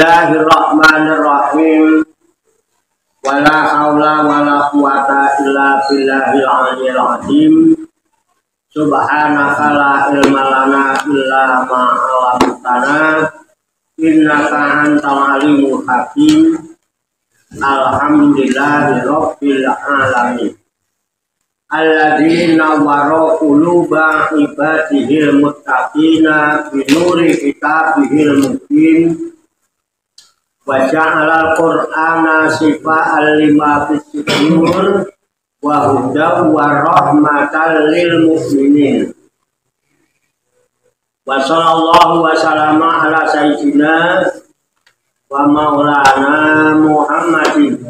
Bismillahirrahmanirrahim. Wala haula wala quwata illa billahil aliyyil azim. Subhanaka la ilma lana illa ma 'allamtana innaka antal alimul hakim. Alhamdulillahi rabbil alamin. Alladzina wara quluba ibadihil muttaqina bi nuri kitabihil mubin. Wa ja'alal qur'ana sifa'an lima fis sudur wa hudan wa rahmatan lil mu'minin. Wa sallallahu wa sallama ala sayyidina wa maulana Muhammadin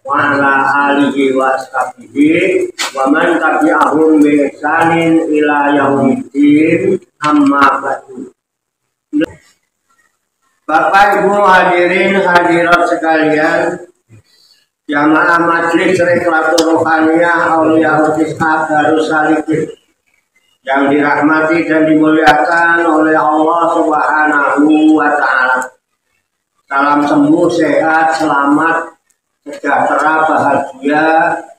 wa ala alihi wa ashabihi wa man tabi'ahum bi ihsanin ila yaumiddin. Amma ba'du. Bapak Ibu hadirin hadirat sekalian, jamaah Majelis Rihlatul Rohaniyah Auliyaul Kitab Darussalikin yang dirahmati dan dimuliakan oleh Allah Subhanahu wa Ta'ala. Salam sembuh, sehat, selamat, sejahtera, bahagia,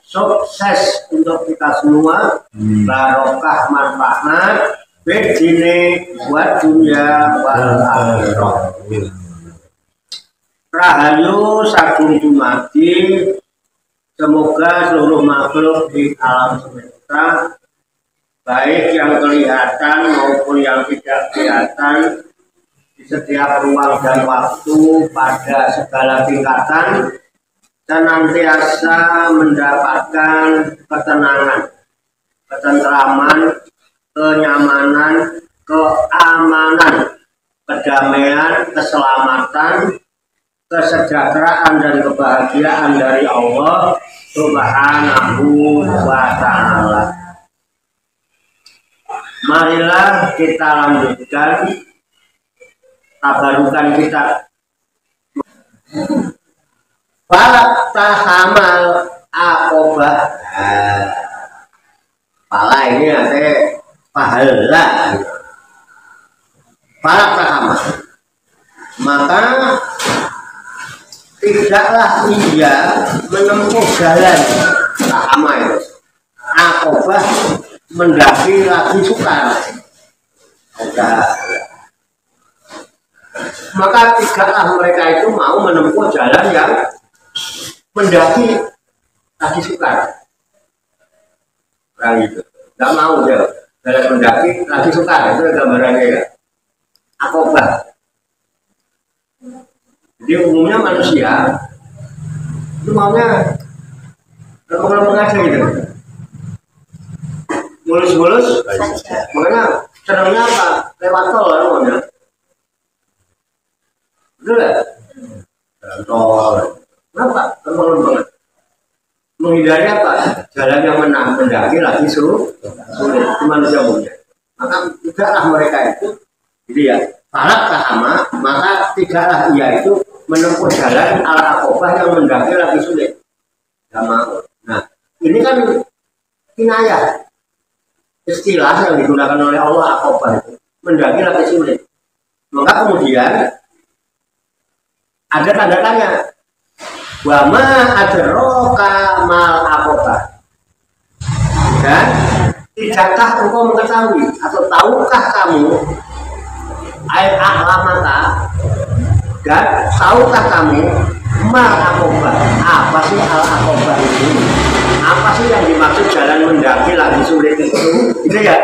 sukses untuk kita semua, barokah, manfaat bedine buat dunia wal akhirah. Rahayu sagung dumadi, semoga seluruh makhluk di alam semesta, baik yang kelihatan maupun yang tidak kelihatan, di setiap ruang dan waktu pada segala tingkatan, senantiasa mendapatkan ketenangan, ketentraman, kenyamanan, keamanan, kedamaian, keselamatan, kesejahteraan dan kebahagiaan dari Allah Subhanahu wa Ta'ala. Marilah kita lanjutkan tabarukan kita. Falak tahamal aqobah. Pala ini ada pahala. Falak tahamal, maka tidaklah ia menempuh jalan tahama itu. Aqobah mendaki lagi sukar. Maka tidaklah mereka itu mau menempuh jalan yang mendaki lagi sukar. Orang itu nggak mau dia jalan mendaki lagi sukar, itu gambarannya ya. Aqobah. Jadi umumnya manusia itu maunya lempeng-lempeng aja gitu, mulus-mulus. Makanya senangnya apa? Lewat tol kan maunya. Betul ya? Tol. Kenapa? Lempeng-lempeng. Menghindari apa? Jalan yang mendaki lagi sulit. Itu manusia umumnya. Maka tidaklah mereka itu, jadi ya, falak tahama, maka tidaklah ia itu menempuh jalan ala aqobah yang mendaki lagi sulit. Tidak mau. Nah, ini kan kinayah, istilah yang digunakan oleh Allah aqobah itu, mendaki lagi sulit. Maka kemudian ada tanda tanya. Wa ma adraka mal aqobah. Dan tidakkah engkau mengetahui atau tahukah kamu alamata, dan tahukah kamu mal aqobah? Apa sih al aqobah itu? Apa sih yang dimaksud jalan mendaki lagi sulit itu? Gitu ya?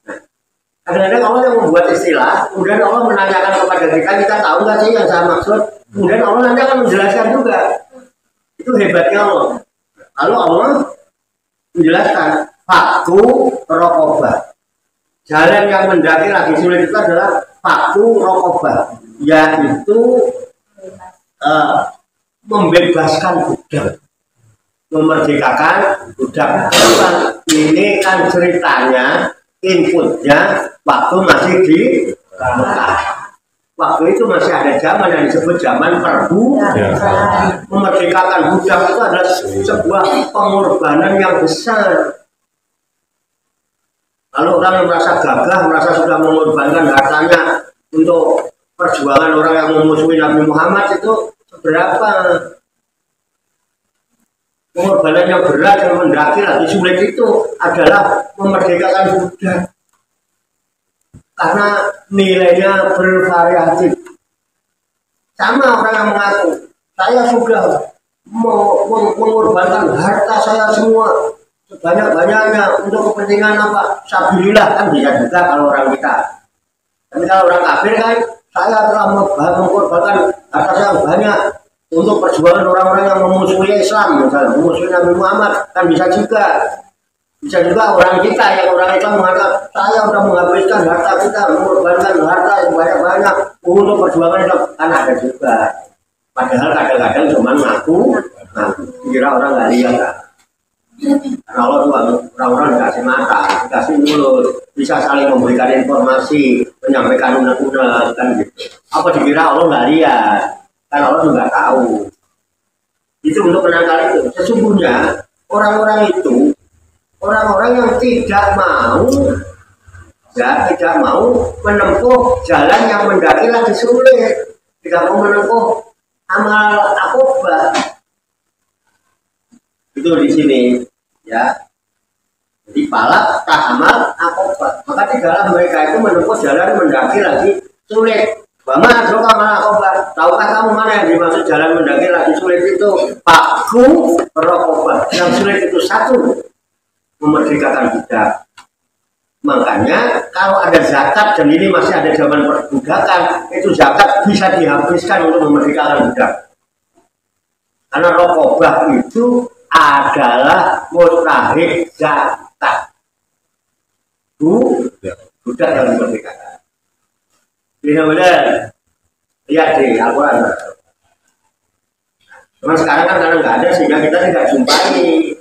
Nah, kadang-kadang Allah yang membuat istilah, kemudian Allah menanyakan kepada kita tahu nggak sih yang saya maksud? Kemudian Allah nanti akan menjelaskan juga. Itu hebatnya Allah. Lalu Allah menjelaskan faktu rokobah. Jalan yang mendaki lagi sulit itu adalah faktu rokobah, yaitu membebaskan budak, memerdekakan budak. Ini kan ceritanya, inputnya waktu masih di Mekah. Waktu itu masih ada zaman yang disebut zaman perbudakan. Memerdekakan budak itu adalah sebuah pengorbanan yang besar. Kalau orang yang merasa gagah, merasa sudah mengorbankan hartanya untuk perjuangan orang yang memusuhi Nabi Muhammad itu seberapa. Pengorbanan yang berat yang mendaki lagi sulit itu adalah memerdekakan budak. Karena nilainya bervariatif. Sama orang yang mengaku, saya sudah mengorbankan harta saya semua sebanyak-banyaknya untuk kepentingan apa? Sabilillah, kan bisa juga kalau orang kita. Tapi kalau orang kafir kan, saya telah mengorbankan harta saya banyak untuk perjuangan orang-orang yang memusuhi Islam, misalnya memusuhi Nabi Muhammad, kan bisa juga. Bisa juga orang kita yang orang Islam mengatakan, saya sudah menghabiskan harta kita, mengorbankan harta yang banyak-banyak untuk perjuangan Islam, kan ada juga. Padahal kadang-kadang cuma ngaku, kira orang nggak lihat kan. Karena Allah tuh orang-orang dikasih mata, dikasih mulut, bisa saling memberikan informasi, menyampaikan unek-unek kan gitu. Apa dikira Allah nggak lihat? Kan Allah juga tahu. Itu untuk menangkal itu. Sesungguhnya orang-orang itu orang-orang yang tidak mau, ya tidak mau menempuh jalan yang mendaki lagi sulit, tidak mau menempuh amal akobah. Itu di sini, ya. Jadi palak tak amal akobah. Maka di dalam mereka itu menempuh jalan mendaki lagi sulit. Bama, suka amal akobah. Tahukah kamu mana yang dimaksud jalan mendaki lagi sulit itu? Paku rokobah. Yang sulit itu satu, memerdekakan budak. Makanya kalau ada zakat dan ini masih ada zaman perbudakan, itu zakat bisa dihabiskan untuk memerdekakan budak. Karena rokobah itu adalah mustahik zakat. Budak yang dimerdekakan. Ini benar. Lihat di Al-Quran. Cuma sekarang kan karena nggak ada sehingga kita tidak jumpai.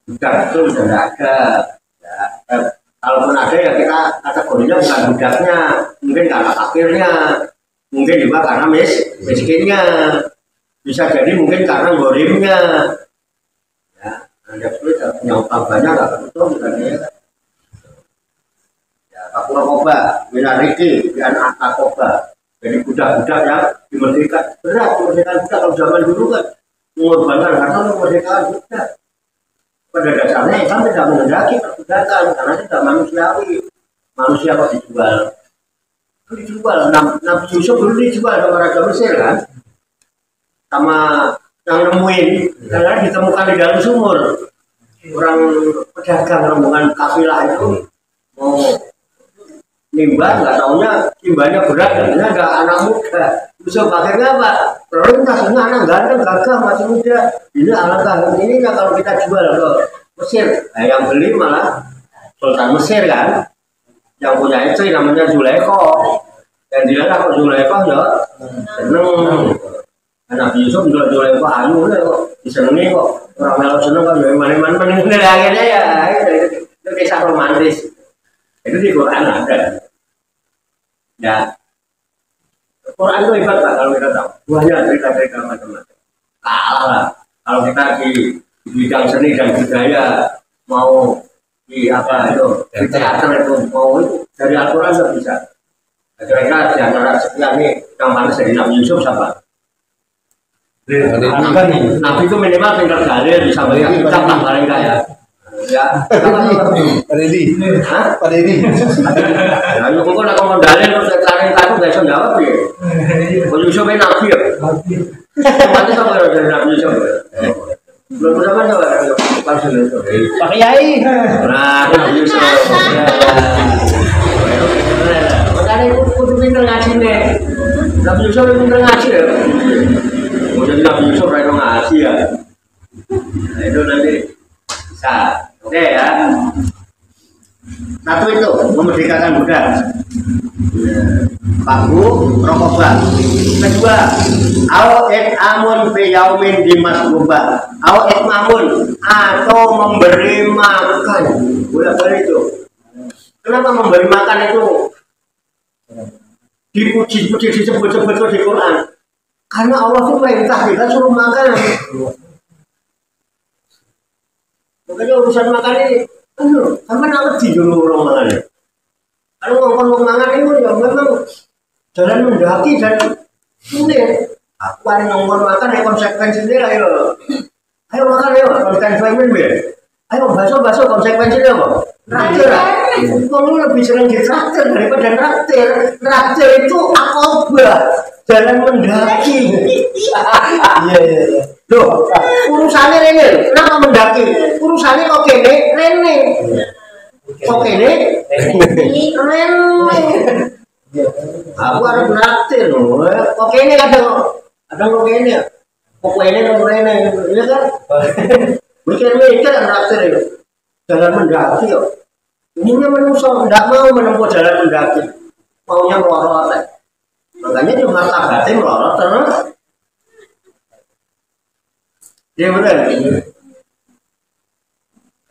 Budak itu sudah tidak ada. Ya, kalaupun ada ya kita kategorinya bukan budaknya, mungkin karena fakirnya, mungkin juga karena miskinnya, bisa jadi mungkin karena gorimnya. Ya, ada sulit punya utang banyak nggak betul bukan ya. Ya, Pak Rokoba, Winariki, dan Akoba. Jadi budak-budak yang dimerdekakan berat, memerdekakan budak kalau zaman dulu kan mengorbankan harta memerdekakan budak. Pada dasarnya Islam tidak menghendaki perbudakan karena tidak manusiawi. Manusia kok dijual? Dijual. Nabi Yusuf dulu dijual sama Raja Mesir kan, sama yang nemuin karena ditemukan di dalam sumur. Orang pedagang rombongan kafilah itu mau nimba, nggak taunya timbanya berat dan ada anak muda. Yusuf akhirnya apa? Prioritas ini anak ganteng, gagah, masih muda. Ini alangkah ini kalau kita jual ke Mesir, nah, yang beli malah Sultan Mesir kan, yang punya istri namanya Zulaikha. Dan dia lah kok Zulaikha ya seneng. Nabi Yusuf juga Zulaikha anu kok disenengi kok orang melo seneng kan dari mana-mana akhirnya ya itu kisah romantis. Itu di Quran ada. Ya. Quran itu hebat lah kalau kita tahu. Banyak cerita-cerita macam-macam. Kalah lah. Kalau kita di bidang seni dan budaya mau di apa itu di teater itu mau itu dari Al-Quran nggak bisa. Kira-kira di antara sekian nih yang paling dari Nabi Yusuf siapa? Nabi itu minimal tinggal dalil bisa baca kitab lah paling kaya. Ya, Pak Dedi. Hah? Pak Dedi. Ya, itu kok nak ngomong dalil terus cari tahu nggak bisa jawab ya. Kalau Yusuf ini Nabi ya. Mati sama dari Nabi Yusuf. Belum sama coba langsung itu. Pak Kiai. Nah, Nabi Yusuf. Makanya itu kudu pinter ngaji nih. Nabi Yusuf itu pinter ngaji ya. Mau jadi Nabi Yusuf rela ngaji ya. Nah, itu nanti bisa. Oke ya. Satu itu memerdekakan budak. Paku rokobah. Kedua, au amun fi yaumin dimasrubah. Au mamun atau memberi makan. Boleh itu. Kenapa memberi makan itu dipuji-puji disebut-sebut di Quran? Karena Allah itu perintah kita suruh makan. Makanya urusan makan ini, sampai nanti dulu orang makan. Kalau ngomong makan itu ya memang jalan mendaki dan sulit. Aku ada ngomong makan ya konsekuensinya ayo. Ayo makan ayo konsekuensinya. Ayo bakso konsekuensinya apa? Traktir. Kamu lebih sering ditraktir daripada traktir. Traktir itu akobah, jalan mendaki. Iya. Loh, urusannya Rene, kenapa mendaki? Urusannya kok kene, Rene. Kok kene, Rene. Aku harus traktir loh. Kok kene kadang kok kene. Kok kene kok Rene, iya kan? Mikir-mikir traktir itu. Jalan mendaki kok. Umumnya manusia tidak mau menempuh jalan mendaki, maunya melorot. Makanya di mata batin melorot terus. Iya benar.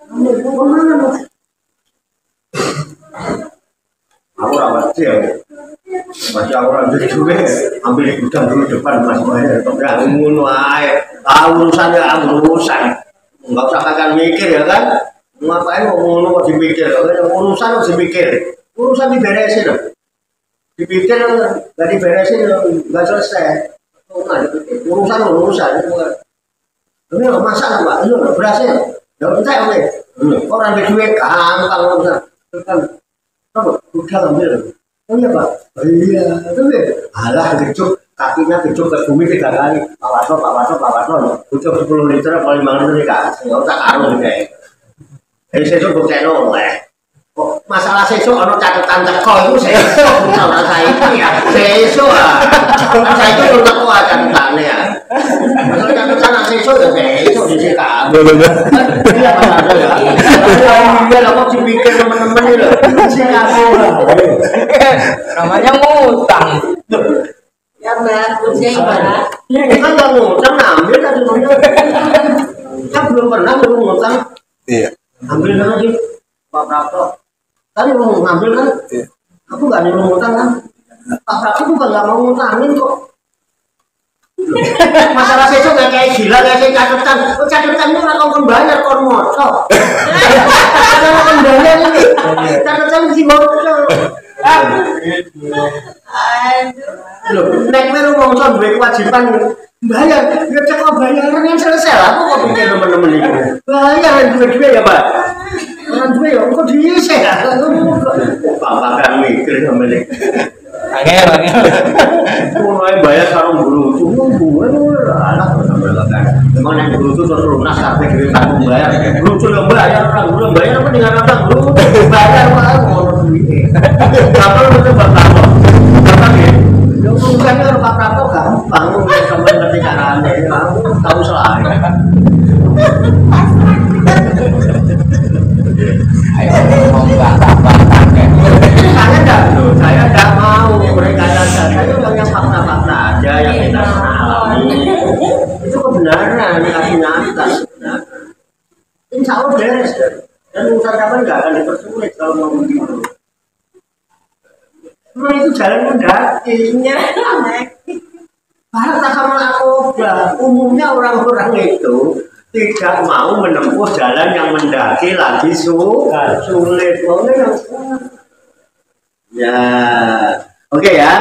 Kamu kemana? Aku rawat dia. Masih orang jadi gue ambil di gudang dulu depan Mas Bayar. Enggak ngono ae. Urusannya urusan. Enggak usah kakak mikir ya kan? Ngapain mau ngono kok dipikir? Urusan kok dipikir. Urusan diberesin loh. Dipikir enggak diberesin enggak selesai. Urusan. Ini masalah Pak. Ini berhasil. Ya percaya oke. Orang di duit gampang urusan. Kan udah ambil. Oh iya Pak. Iya, itu deh. Alah gecuk kakinya gecuk ke bumi 3 kali. Pak Wato. Butuh 10 liter apa 5 liter nih Kak. Enggak usah karo nih. Sesuk bukteno wae. Kok masalah sesuk ana catatan teko iku sesuk ora saiki ya. Sesuk ah. Saiki ora teko catatane ya. Masalah catatan sesuk ya sesuk dhisik kan. Iya Pak ya. Iya lha kok dipikir teman-teman iki lho. Sing aku. Namanya ngutang. Ya Mbak, usia Mbak. Kan enggak ngutang ambil tadi kan belum pernah ngutang. Iya. Ambil kan lagi Pak Prapto. Tadi mau ngambil kan? Iya. Aku nggak nyuruh ngutang kan? Pak Prapto juga nggak mau ngutangin kok. Masalah itu nggak kayak gila, nggak kayak catatan. Catatan itu nggak kon bayar, kon motor. Kalau kon bayar ini, catatan mesti motor. Loh, nek meru ngomong duwe kewajiban bayar, ya cek bayaran yang selesai lah. Aku kok pikir teman-teman itu bayar duit ya Pak. Orang duit ya, kok diisi ya? Bapak kan mikir sama ini. Angel. Mulai bayar sarung guru, tunggu anak kan. Memang yang guru itu terus lunas sampai duit tanggung bayar. Guru itu yang bayar, orang guru yang bayar apa dengan orang guru bayar Pak? Mau duit. Bapak lu itu Bapak lo, Bapak ya. Yang urusannya Pak Prato gampang, teman ngerti caranya, kamu tahu selain. Ayo ngomong bantah-bantah Saya tidak mau berkata-kata. Saya hanya fakta-fakta aja yang kita alami. Itu kebenaran, kasih nyata. Insya Allah beres. Dan urusan kapan nggak akan dipersulit kalau mau begitu. Memang itu jalan mendaki. Harta sama narkoba. Umumnya orang-orang itu tidak mau menempuh jalan yang mendaki lagi sulit. Ya, oke ya.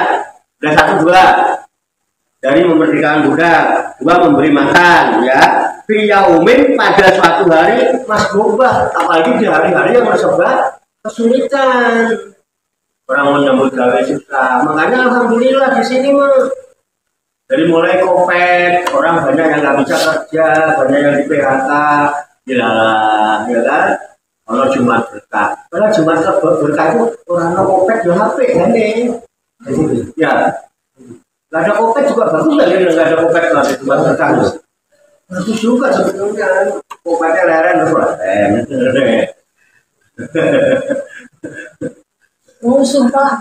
Udah 1, 2 dari memerdekakan budak, 2 memberi makan, ya. Fiyaumin pada suatu hari Mas Boba, apalagi di hari-hari yang bersebar kesulitan. Orang menyambut gawe susah. Makanya alhamdulillah di sini mah dari mulai Covid, orang banyak yang nggak bisa kerja, banyak yang di PHK, ya kan? Kalau Jumat berkah, kalau Jumat berkah itu orang Covid di HP kan nih? Ya, nggak ada Covid juga bagus lagi, nggak ada Covid lagi Jumat berkah. Bagus juga sebetulnya, Covidnya leren terus. Rusuh Pak.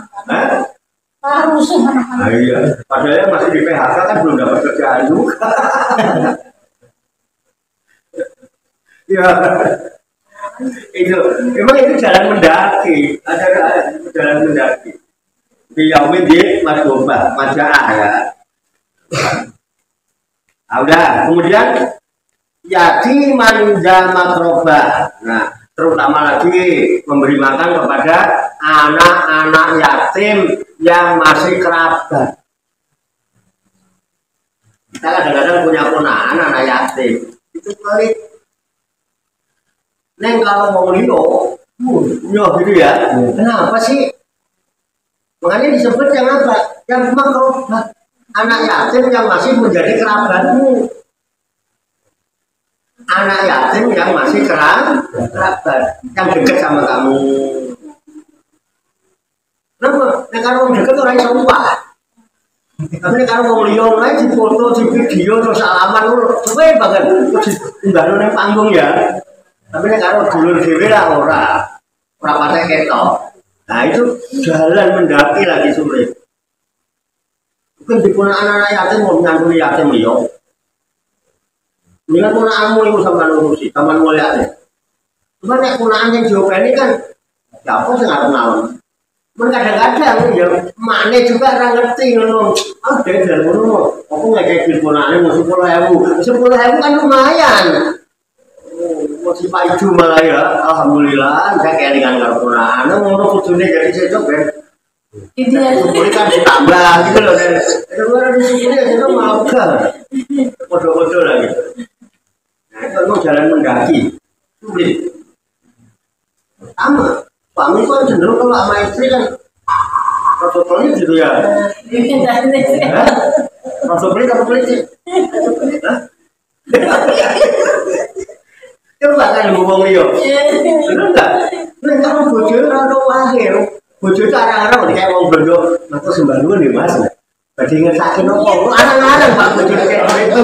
Rusuh anak-anak. Iya, padahal masih di PHK kan belum dapat kerjaan juga. Ya, itu memang itu jalan mendaki, ada jalan mendaki. Di Yaumin di Mas Boba, Majaah ya. Nah, udah, kemudian yati manja makroba. Nah, terutama lagi memberi makan kepada anak-anak yatim yang masih kerabat. Kita kadang-kadang punya ponakan anak yatim, itu pelit. Neng kalau mau liyo, gitu ya. Kenapa sih? Makanya disebut yang apa? Yang memang kalau anak yatim yang masih menjadi kerabatmu. Anak yatim yang masih kerabat, yang dekat sama kamu. Kenapa? Nah, kalau orang dekat orang yang lupa. Tapi kalau mau lihat lagi di foto, di video, terus salaman, coba banget. Enggak ada yang panggung ya. Tapi kalau dulur dewe lah orang pakai ketok. Nah itu jalan mendaki lagi sulit. Mungkin di anak-anak yatim mau nyantuni yatim liyo. Mendingan punaamu itu sama ngurusi, sama nguliatin. Cuma nek punaan yang jauh ini kan, ya apa sih nggak kenal. Kadang-kadang ya mana juga orang ngerti ngono. Ah dari ngono. Aku nggak kayak di punaan mau 10.000 kan lumayan. Masih paju malah ya, alhamdulillah. Saya kayak dengan nggak punaan. Ngono kudune jadi saya coba. Ini kan ditambah gitu loh. Kalau ada di sini ya mau kan. Bodoh-bodoh lah gitu. Kalau jalan mendaki, sulit. Sama, suami kan cenderung kalau sama istri kan protokolnya gitu ya. Protokolnya apa pelit? Coba kan ngomong dia, benar nggak? Nah kalau bocor rada wahir, bocor itu arang-arang kayak mau berdua, maka sembaluan nih mas. Tadi ngesakin apa? Arang-arang pak bocor kayak gitu.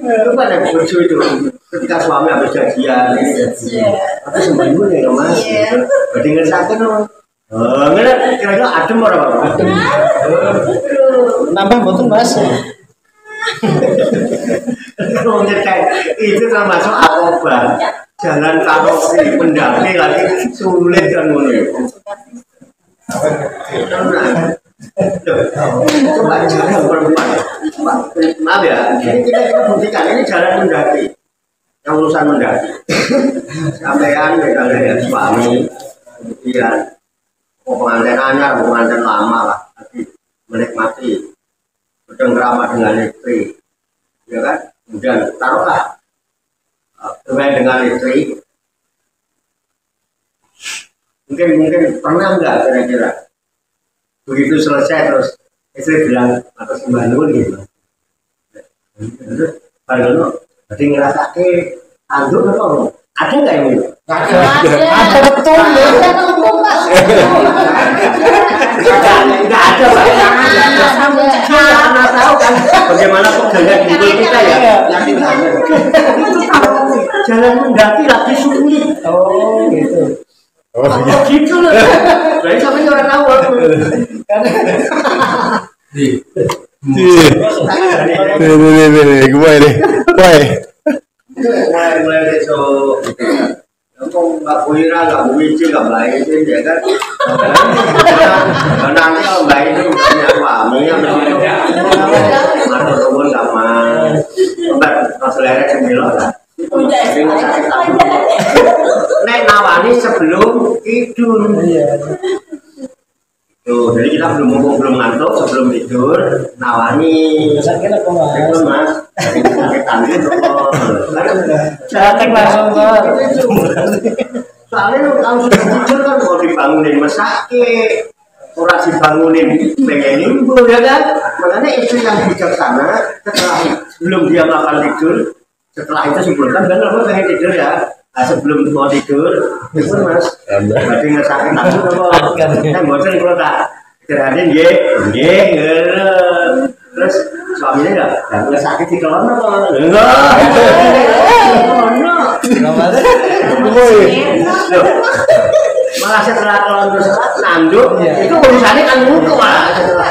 Itu kan yang bocor itu ketika suami habis jadian tapi seminggu ya mas jadi ngesakin kira-kira adem orang apa? Nambah betul mas. Itu termasuk akobat jalan karosi mendaki lagi sulit kan mulai. Coba jalan perempuan, maaf ya, ini kita buktikan ini jalan mendaki, yang urusan mendaki. Sampean misalnya suami, kemudian pengantin anyar, pengantin lama lah, tapi menikmati bercengkrama dengan istri, ya kan? Kemudian taruhlah bermain dengan istri, mungkin pernah nggak kira-kira? Begitu selesai terus istri bilang atas sembangun gitu. Kalau jadi ngerasa tanduk atau ada nggak yang itu? Ada betul ya. Nggak ada pak. Karena tahu kan bagaimana pegangan hidup kita ya. Jalan mendaki lagi sulit. Oh gitu. Oh gitu loh. Jadi sampai orang tahu. Mulai besok. Kamu nggak punya nggak buici nggak baik sih ya kan? Nanti kalau baik itu punya suaminya mana telepon sama, masalahnya cemil lah. Nek nawani sebelum tidur. Tuh, jadi kita belum ngantuk sebelum tidur, nawani. Itu mas, sakit tangan tuh. Cantik langsung Soalnya kalau sudah tidur kan mau dibangunin mesake, orang dibangunin pengen nimbu ya kan. Makanya istri yang bijaksana setelah sebelum dia makan tidur, setelah itu simpulkan benar apa pengen tidur ya. Nah, sebelum mau tidur, itu mas, berarti ngesakin langsung apa? Saya bosan kalau tak istirahatin, terus suaminya nggak ngesakin di kelon apa? Malah setelah kelon terus nanduk, itu urusannya kan mutu malah setelah.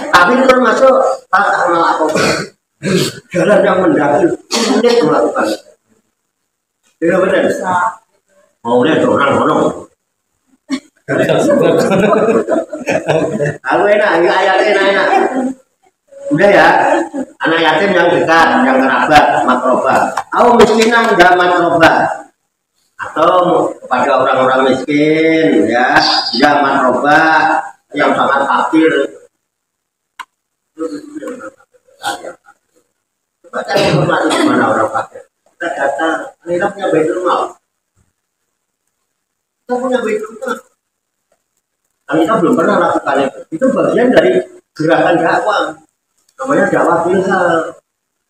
Tapi itu termasuk tak melakukan jalan yang mendaki sulit melakukan. Tidak benar. Mau lihat orang gonong. Aku enak, ayatnya enak. Udah ya, anak yatim yang dekat, yang kerabat, makrobat. Au miskinan damat roba, atau kepada orang-orang miskin ya, damat roba yang sangat fakir. Baca informasi di mana orang fakir. Kita datang, kita punya Baitul Mal. Kita punya Baitul Mal. Kita belum pernah lakukan itu. Itu bagian dari gerakan dakwah. Namanya dakwah bilhal.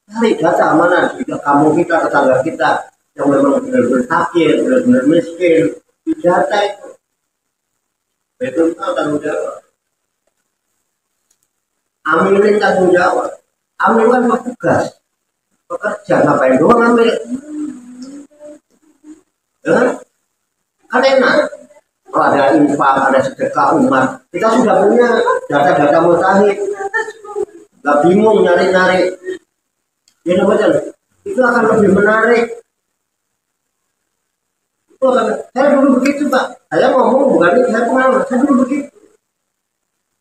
Cari data mana jika kamu kita, tetangga kita yang memang benar-benar fakir, benar-benar miskin, di data itu. Baitul Mal tanggung jawab. Amilin tanggung jawab. Amil kan petugas. Pekerja ngapain doang ambil? Ya? Kan enak. Kalau ada infak, ada sedekah umat, kita sudah punya data-data mutakhir. Gak bingung nyari-nyari. Ya namanya itu akan lebih menarik. Itu akan, saya dulu begitu Pak. Saya ngomong bukan ini, saya pengalaman. Saya dulu begitu.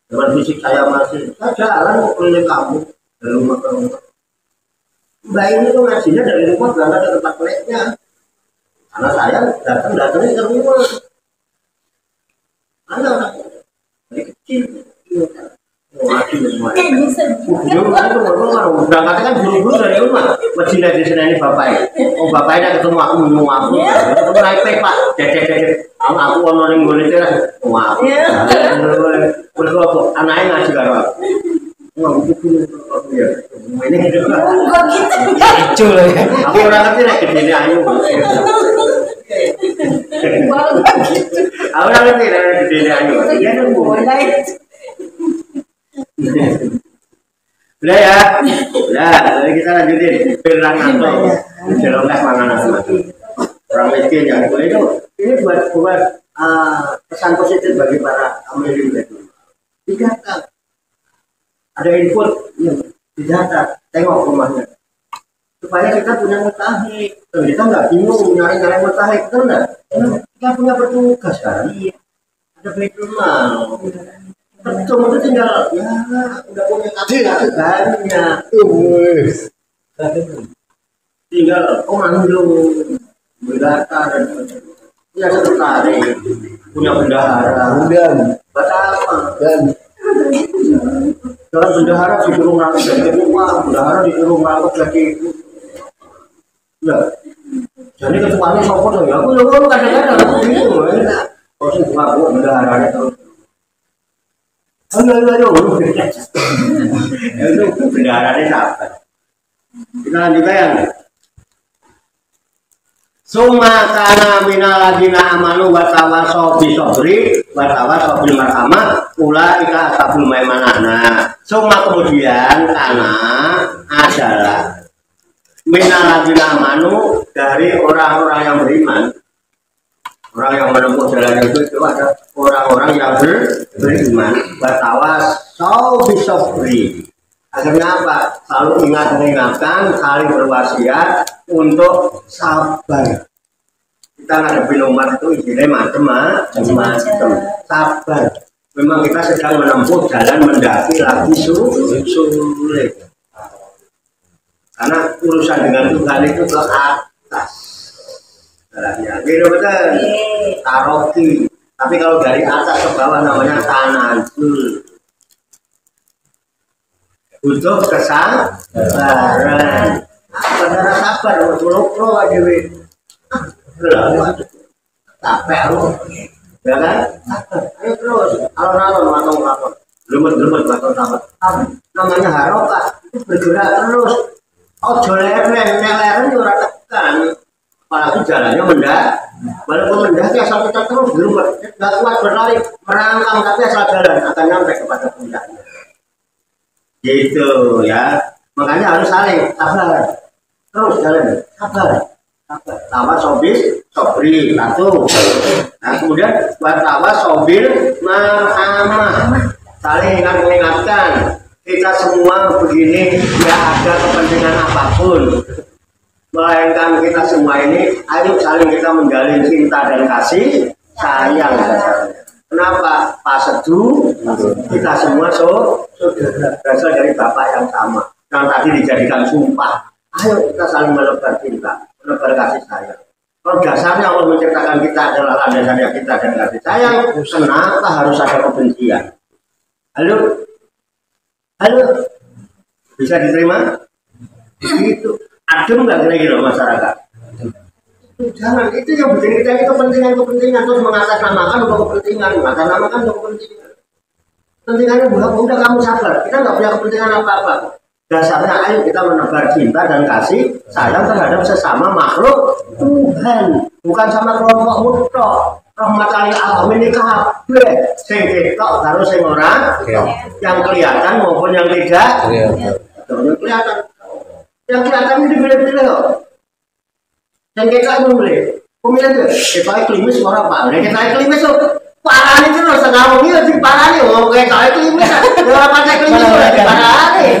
Dengan fisik saya masih, saya jalan mau keliling kampung dari rumah ke rumah. Mbak ini tuh ngajinya dari rumah berangkat ke tempat leknya. Karena saya datangnya ke rumah. Ada dari kecil. Ngaji semua. Berangkatnya kan buru-buru dari rumah. Masih dari sini bapaknya. Oh bapaknya ketemu aku minum aku. Ketemu naik Pak. Dedek. Aku ono ning gone iki lah. Wah. Kulo anake ngaji karo aku. Ngomong gitu ya. Ini gitu lah. Kok gitu? Lucu loh ya. Aku ora ngerti nek gedene ayu. Aku ora ngerti nek gedene ayu. Iya dong. Udah ya. Udah, jadi kita lanjutin. Pirang atau jerongkah panganan orang miskin ya. Itu ini buat pesan positif bagi para amilin itu. Didata. Ada input yang didata. Tengok rumahnya. Supaya kita punya mutakhir. Kita nggak bingung nyari-nyari mutakhir. Betul nggak? Kita punya petugas kan. Iya. Ada Baitul Mal. Betul itu tinggal ya udah punya kaki banyak. Tinggal komando berdata dan punya sekretaris, punya bendahara. Kemudian baca apa? Dan dalam bendahara disuruh ngangkut dari rumah, bendahara disuruh ngangkut dari itu. Ya, jadi ketuanya sopo dong ya. Aku kadang-kadang gitu, enak. Kalau sih buka bendahara itu. Ayo. Itu bendaharanya sahabat. Kita lanjutkan yang Suma kana minal ladina amanu wa tawasaw bisobri wa tawasaw bil marhamah ulaika ashabul maimanah. Suma kemudian kana adalah minal ladina amanu dari orang-orang yang beriman. Orang yang menempuh jalan itu ada orang-orang yang beriman. Wa tawasaw bisobri. Akhirnya apa? Selalu mengingatkan, saling berwasiat untuk sabar. Kita ngadepin umat itu isinya macam-macam. Sabar. Memang kita sedang menempuh jalan mendaki lagi sulit. Karena urusan dengan Tuhan itu ke atas. Jalannya. Betul. Taroki. Tapi kalau dari atas ke bawah namanya tanazul. Butuh kesabaran. Benar sabar, pulau aja we. Capek lu, ya kan? Ayo terus, alon-alon matang-matang, lemut-lemut matang-matang. Namanya harokah, itu bergerak terus. Ojo leren juga tekan. Apalagi jalannya mendak, walaupun mendaki asal kita terus berubah, nggak kuat berlari, merangkang tapi asal jalan akan nyampe kepada puncaknya. Gitu ya, makanya harus saling sabar terus jalan sabar tawa sobri satu. Nah kemudian buat tawa sobil marhamah, saling mengingatkan kita semua begini, tidak ada kepentingan apapun melainkan kita semua ini ayo saling kita menjalin cinta dan kasih sayang. Kenapa? Pasedu kita semua saudara berasal dari bapak yang sama. Yang tadi dijadikan sumpah. Ayo kita saling menebar cinta, menebar kasih sayang. Kalau dasarnya Allah menciptakan kita adalah landasannya kita dan kasih sayang, kenapa harus ada kebencian? Halo, bisa diterima? Itu adem nggak kira-kira masyarakat? Jangan, itu yang bikin kita itu kepentingan terus mengatasnamakan untuk kepentingan, mengatasnamakan untuk kepentingan. Kepentingannya udah kamu sabar, kita nggak punya kepentingan apa-apa. Dasarnya ayo kita menebar cinta dan kasih sayang terhadap sesama makhluk Tuhan, bukan sama kelompokmu tok. Rahmatan lil alamin kabeh sing ketok karo sing ora, yang kelihatan maupun yang tidak kelihatan. Yang kelihatan ini dipilih-pilih kok. Yang ketok itu boleh. Pemilihan itu, kita klimis ora apa? Kita klimis tuh parah itu loh, setengah ini lebih parah nih, mau kayak kau itu klimis, kalau pakai klimis tuh lebih parah nih.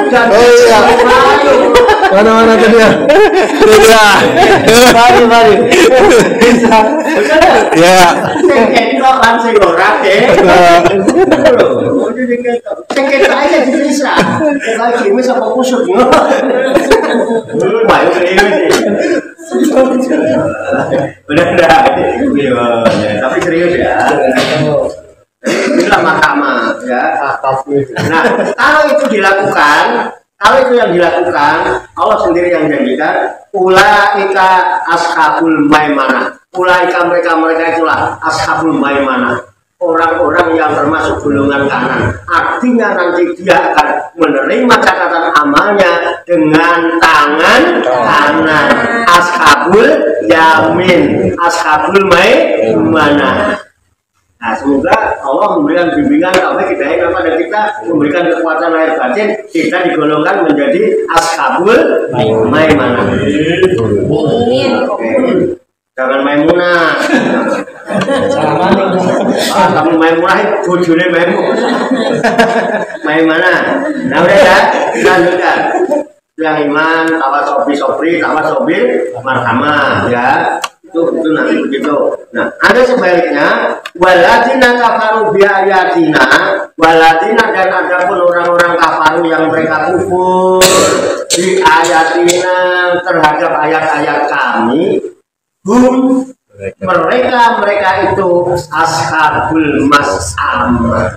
Oh iya. Mana tuh dia? Mari. Ya. Sengketok kan sing ora deh. Sengketok aja bisa. Kalau klimis apa kusut? Wah, ini. Udah, tapi serius ya. Inilah mahkamah ya. Nah, kalau itu dilakukan, Allah sendiri yang menjanjikan, ulaika ashabul maimanah. Ulaika mereka itulah ashabul maimanah. Orang-orang yang termasuk golongan kanan. Artinya nanti dia akan menerima catatan amalnya dengan tangan kanan. Ashabul yamin, ashabul maimanah. Nah, semoga Allah memberikan bimbingan sampai hidayah kepada kita, memberikan kekuatan lahir batin, kita digolongkan menjadi ashabul maimanah. Jangan Maimunah. Kamu Maimunah, bojone Maimunah. Nah udah ya, lanjutkan. Yang iman, tawasobi, tawasobil, marhamah ya. Itu nanti begitu. Nah, ada sebaliknya waladina kafaru bi ayatina, waladina dan ada pun orang-orang kafaru yang mereka kufur di ayatina terhadap ayat-ayat kami. Mereka itu ashabul mas'amah,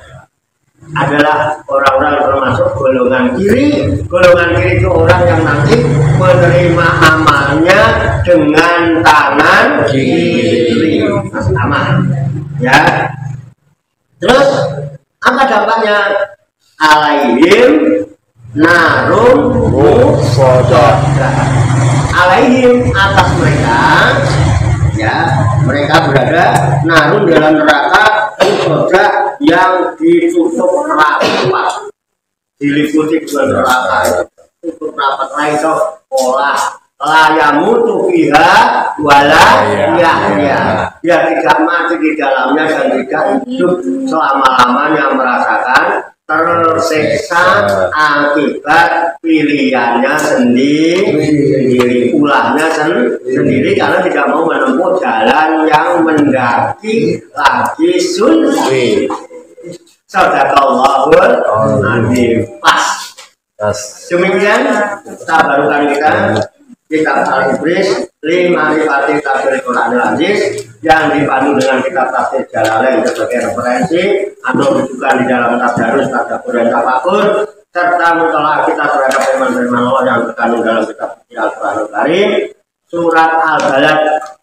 adalah orang-orang termasuk golongan kiri. Golongan kiri itu orang yang nanti menerima amalnya dengan tangan kiri, mas'amah ya. Terus apa dampaknya? Alaihim narum musodah, alaihim atas mereka ya, mereka berada narun dalam neraka musodah yang ditutup rapat, diliputi dengan neraka, tutup rapat itu olah layamutu fiha wala yahya, dia tidak mati di dalamnya dan tidak hidup selama-lamanya merasakan tersiksa akibat pilihannya sendiri, ulahnya sendiri karena tidak mau menempuh jalan yang mendaki lagi sulit. Sadaqallahul azim. Pas. Demikian tabarukan kita kitab Al-Ibris Lima'rifati Tafsir Quranil Aziz yang dipandu dengan kitab Tafsir Jalalain sebagai referensi atau rujukan di dalam tadarus, tadabbur dan tafakur, serta mutalaah kita terhadap firman-firman Allah yang terkandung dalam kitab Al-Qur'anul Karim, surat Al-Balad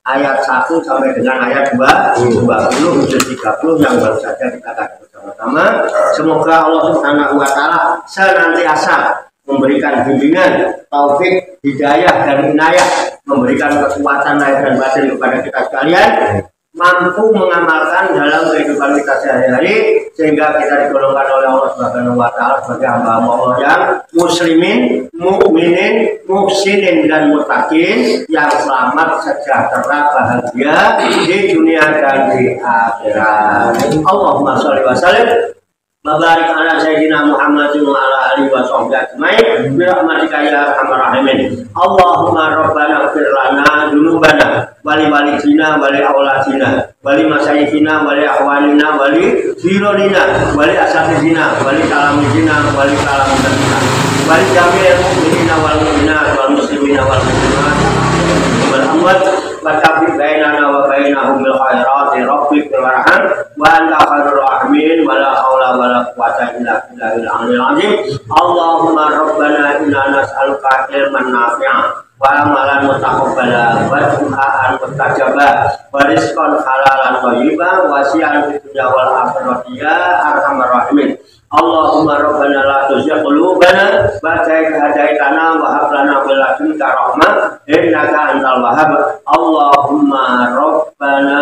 ayat 1 sampai dengan ayat 20 hingga 30 yang baru saja kita kaji bersama-sama. Semoga Allah Subhanahu wa taala senantiasa memberikan bimbingan, taufik, hidayah dan inayah, memberikan kekuatan lahir dan batin kepada kita sekalian, mampu mengamalkan dalam kehidupan kita sehari-hari sehingga kita digolongkan oleh Allah Subhanahu wa taala sebagai hamba Allah yang muslimin, mukminin, muhsinin dan muttaqin yang selamat, sejahtera, bahagia di dunia dan di akhirat. Allahumma sholli wa sallim Mabarik ala Sayyidina Muhammadin wa ala alihi wa sahbihi ajmain bi rahmatika ya arhamar rahimin. Allahumma rabbana ighfir lana dzunubana wa li walidina wa li auladina wa li masyayikhina wa li akhwanina wa li jironina wa li asatidina wa li talamidina wa li talamidina wal jami'il mu'minina wal mu'minat wal muslimina wal muslimat wal amwat wa tabi bainana wa bainahum bil khairati rabbik warham wa anta khairur rahimin wa la haula wa la quwwata illa billahil aliyyil azim. Allahumma rabbana inna nas'aluka ilman nafi'an wa amalan mutaqabbala wa du'aan mustajaba wa rizqan halalan thayyiban wa si'an fid dunya wal akhirati ya arhamar rahimin. Allahumma rabbana la tuzigh qulubana ba'da idh hadaitana wa hab lana min ladunka rahmah innaka antal wahhab. Allahumma rabbana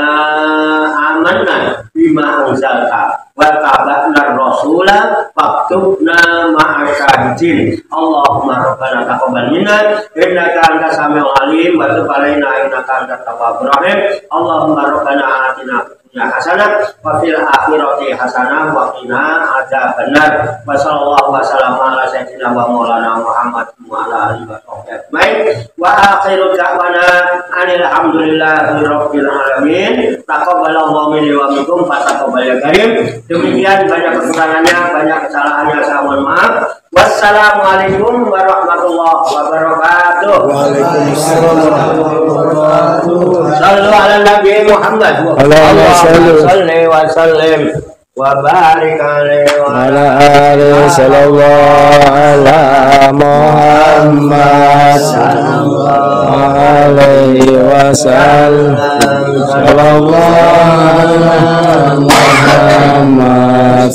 amanna bima anzalta wa tabi'na rasula faktubna ma'asyahidin. Allahumma rabbana taqabbal minna innaka antas samiul alim wa tub 'alaina innaka antat tawwabur rahim. Allahumma rabbana atina hasanah wa fil akhirati hasanah wa qina adzabannar. Wa sallallahu wa sallama ala sayyidina wa maulana Muhammad wa ala alihi wa sahbihi ajmain. Wa akhiru da'wana anil hamdulillahi rabbil alamin. Taqabbalallahu minni wa minkum fa taqabbal ya karim. Demikian banyak kekurangannya, banyak kesalahannya, saya mohon maaf. Wassalamualaikum warahmatullahi wabarakatuh. Waalaikumsalam warahmatullahi wabarakatuh. Sallu ala Nabi Muhammad. Allahumma salli wa sallim wa barik alaihi wa ala alihi sallallahu ala Muhammad sallallahu alaihi wasallam sallallahu ala Muhammad.